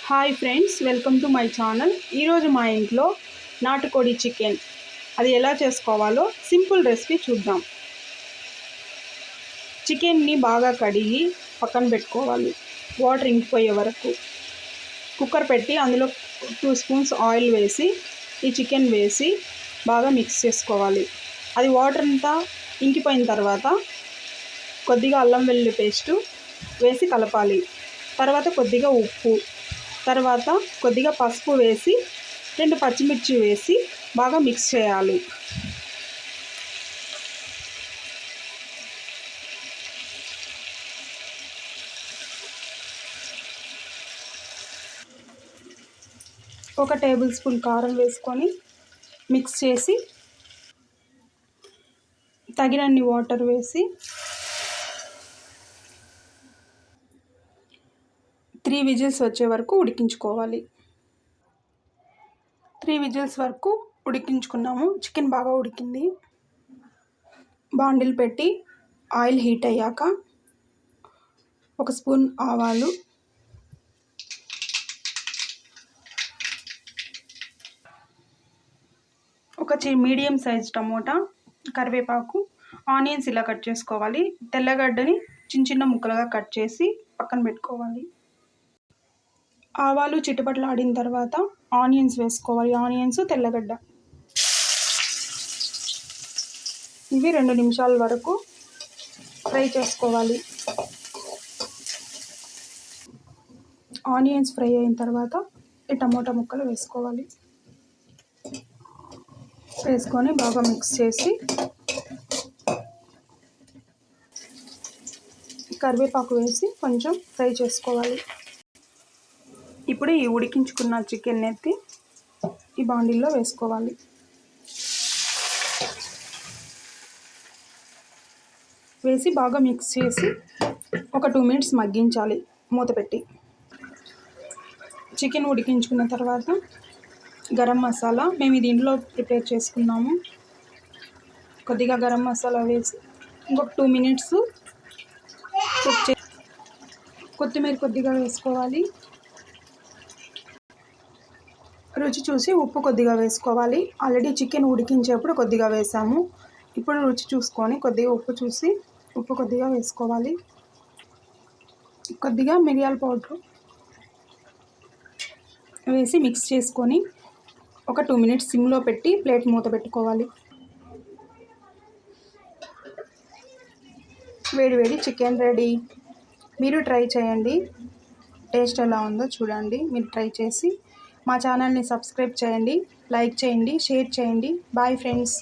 Hi friends, welcome to my channel. ఈరోజు మా ఇంట్లో నాటుకోడి చికెన్ అది ఎలా చేసుకోవాలో సింపుల్ రెసిపీ చూద్దాం. చికెన్ని బాగా కడిగి పక్కన పెట్టుకోవాలి. వాటర్ ఇంకిపోయే వరకు కుక్కర్ పెట్టి అందులో 2 స్పూన్స్ ఆయిల్ వేసి ఈ చికెన్ వేసి బాగా మిక్స్ చేసుకోవాలి. అది వాటర్ అంతా ఇంకిపోయిన తర్వాత కొద్దిగా అల్లం వెల్లుల్లి పేస్టు వేసి కలపాలి. తర్వాత కొద్దిగా ఉప్పు, తర్వాత కొద్దిగా పసుపు వేసి 2 పచ్చిమిర్చి వేసి బాగా మిక్స్ చేయాలి. ఒక టేబుల్ స్పూన్ కారం వేసుకొని మిక్స్ చేసి తగినన్ని వాటర్ వేసి 3 విజిల్స్ వచ్చే వరకు ఉడికించుకోవాలి. 3 విజిల్స్ వరకు ఉడికించుకున్నాము. చికెన్ బాగా ఉడికింది. బాండిల్ పెట్టి ఆయిల్ హీట్ అయ్యాక 1 స్పూన్ ఆవాలు, ఒక మీడియం సైజ్ టమోటా, కరివేపాకు, ఆనియన్స్ ఇలా కట్ చేసుకోవాలి. తెల్లగడ్డని చిన్న చిన్న ముక్కలుగా కట్ చేసి పక్కన పెట్టుకోవాలి. ఆవాలు చిటపటలాడిన తర్వాత ఆనియన్స్ వేసుకోవాలి. ఆనియన్స్, తెల్లగడ్డ ఇవి 2 నిమిషాల వరకు ఫ్రై చేసుకోవాలి. ఆనియన్స్ ఫ్రై అయిన తర్వాత ఈ టమోటా ముక్కలు వేసుకోవాలి. వేసుకొని బాగా మిక్స్ చేసి కరివేపాకు వేసి కొంచెం ఫ్రై చేసుకోవాలి. ఇప్పుడు ఈ ఉడికించుకున్న చికెన్ ఎత్తి ఈ బాండిల్లో వేసుకోవాలి. వేసి బాగా మిక్స్ చేసి ఒక 2 మినిట్స్ మగ్గించాలి మూత పెట్టి. చికెన్ ఉడికించుకున్న తర్వాత గరం మసాలా మేము దీంట్లో ప్రిపేర్ చేసుకున్నాము. కొద్దిగా గరం మసాలా వేసి ఇంకొక 2 మినిట్స్ కుక్ చే కొత్తిమీర కొద్దిగా వేసుకోవాలి. రుచి చూసి ఉప్పు కొద్దిగా వేసుకోవాలి. ఆల్రెడీ చికెన్ ఉడికించేప్పుడు కొద్దిగా వేసాము. ఇప్పుడు రుచి చూసుకొని కొద్దిగా ఉప్పు కొద్దిగా వేసుకోవాలి. కొద్దిగా మిరియాల పౌడర్ వేసి మిక్స్ చేసుకొని ఒక 2 మినిట్స్ సిమ్లో పెట్టి ప్లేట్ మూత పెట్టుకోవాలి. వేడి చికెన్ రెడీ. మీరు ట్రై చేయండి. టేస్ట్ ఎలా ఉందో చూడండి. మీరు ట్రై చేసి మా ఛానల్ని సబ్స్క్రైబ్ చేయండి, లైక్ చేయండి, షేర్ చేయండి. Bye friends.